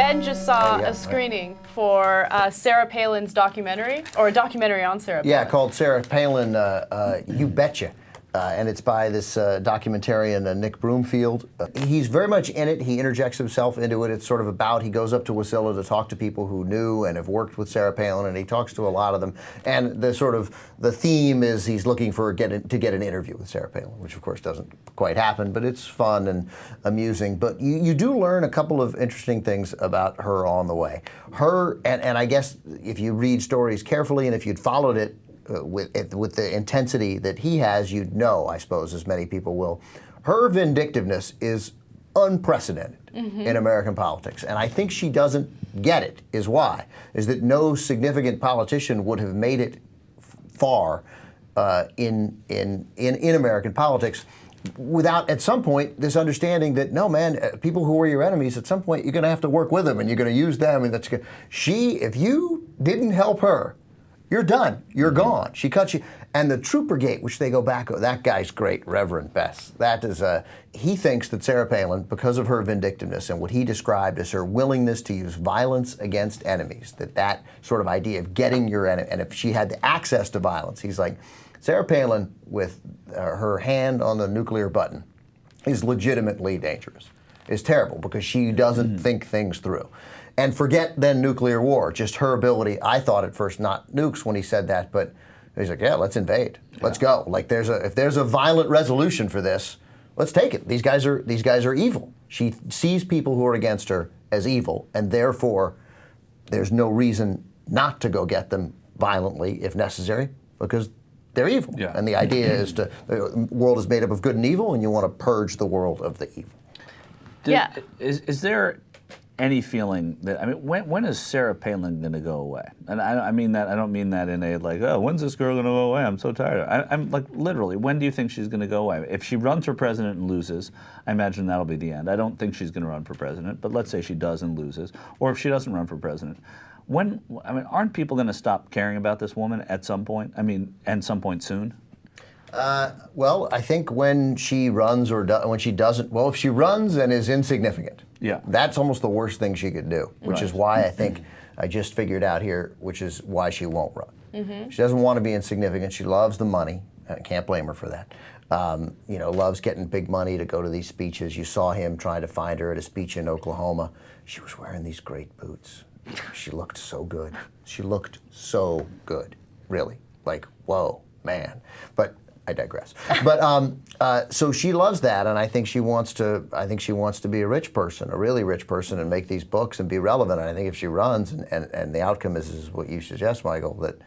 Ben just saw a screening for Sarah Palin's documentary, or a documentary on Sarah Palin. Yeah, called Sarah Palin, You Betcha. And it's by this documentarian, Nick Broomfield. He's very much in it. He interjects himself into it. It's sort of about, he goes up to Wasilla to talk to people who knew and have worked with Sarah Palin, and he talks to a lot of them. And the theme is he's looking to get an interview with Sarah Palin, which of course doesn't quite happen, but it's fun and amusing. But you do learn a couple of interesting things about her on the way. And I guess if you read stories carefully and if you'd followed it, with the intensity that he has, you'd know, I suppose, as many people will, her vindictiveness is unprecedented in American politics. And I think she doesn't get it, is that no significant politician would have made it far in American politics without, at some point, this understanding that, no, man, people who are your enemies, at some point, you're going to have to work with them, and you're going to use them, and that's good. If you didn't help her, you're done. You're gone. She cut you. And the Trooper Gate, which they go back, that guy's great, Reverend Bess. That is he thinks that Sarah Palin, because of her vindictiveness and what he described as her willingness to use violence against enemies, that sort of idea of getting your enemy, and if she had the access to violence, he's like, Sarah Palin, with her hand on the nuclear button, is legitimately dangerous. Is terrible because she doesn't think things through. And forget then nuclear war, just her ability. I thought at first not nukes when he said that, but he's like, yeah, let's invade. Let's go. Like if there's a violent resolution for this, let's take it. These guys are evil. She sees people who are against her as evil, and therefore there's no reason not to go get them violently if necessary, because they're evil. Yeah. And the idea is the world is made up of good and evil, and you want to purge the world of the evil. Is there any feeling that, I mean, when is Sarah Palin going to go away? And I mean that, I don't mean that in a like, oh, when's this girl going to go away? I'm so tired. I'm like, literally, when do you think she's going to go away? If she runs for president and loses, I imagine that'll be the end. I don't think she's going to run for president, but let's say she does and loses, or if she doesn't run for president. Aren't people going to stop caring about this woman at some point? I mean, at some point soon? Well, I think when she runs when she doesn't, well, if she runs and is insignificant, that's almost the worst thing she could do, which is why I think I just figured out here, which is why she won't run. She doesn't want to be insignificant. She loves the money. I can't blame her for that. Loves getting big money to go to these speeches. You saw him trying to find her at a speech in Oklahoma. She was wearing these great boots. She looked so good. She looked so good, really. Like, whoa, man. But I digress. But so she loves that, and I think she wants to. I think she wants to be a rich person, a really rich person, and make these books and be relevant. And I think if she runs, and the outcome is what you suggest, Michael, that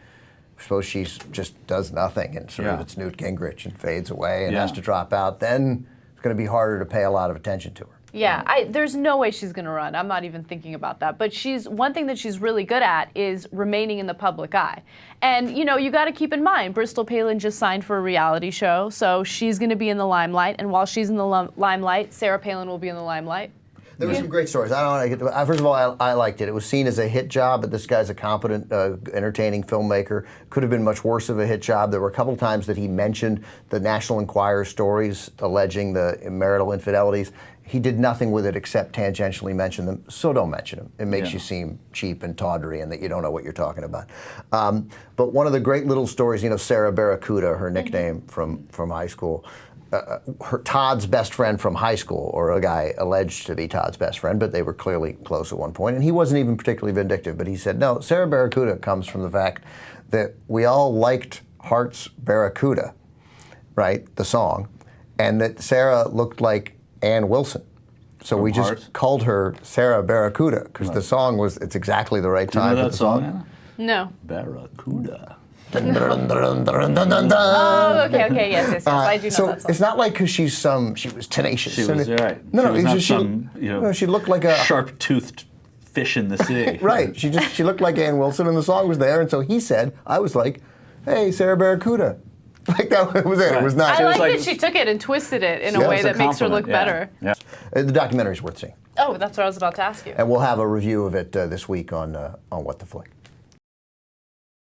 suppose she just does nothing, and sort of it's Newt Gingrich and fades away and has to drop out, then it's going to be harder to pay a lot of attention to her. Yeah, there's no way she's going to run. I'm not even thinking about that. But one thing that she's really good at is remaining in the public eye. And, you got to keep in mind, Bristol Palin just signed for a reality show, so she's going to be in the limelight. And while she's in the limelight, Sarah Palin will be in the limelight. There were some great stories. I don't want to get to, first of all, I liked it. It was seen as a hit job, but this guy's a competent, entertaining filmmaker. Could have been much worse of a hit job. There were a couple times that he mentioned the National Enquirer stories alleging the marital infidelities. He did nothing with it except tangentially mention them, so don't mention them. It makes you seem cheap and tawdry and that you don't know what you're talking about. But one of the great little stories, Sarah Barracuda, her nickname from high school, Todd's best friend from high school, or a guy alleged to be Todd's best friend, but they were clearly close at one point, and he wasn't even particularly vindictive, but he said, no, Sarah Barracuda comes from the fact that we all liked Hart's Barracuda, right, the song, and that Sarah looked like Ann Wilson. So we just called her Sarah Barracuda, because the song it's exactly the right time for the song. Anna? No. Barracuda. Oh, okay, yes, I do know that song. It's not like because she was tenacious. She was right. No, she was just she looked like a sharp-toothed fish in the sea. Right. She looked like Ann Wilson, and the song was there, and so he said, I was like, hey, Sarah Barracuda. Like that was it. Right. It was not. I like that she took it and twisted it in a way that makes her look better. Yeah. The documentary's worth seeing. Oh, that's what I was about to ask you. And we'll have a review of it this week on What the Flick.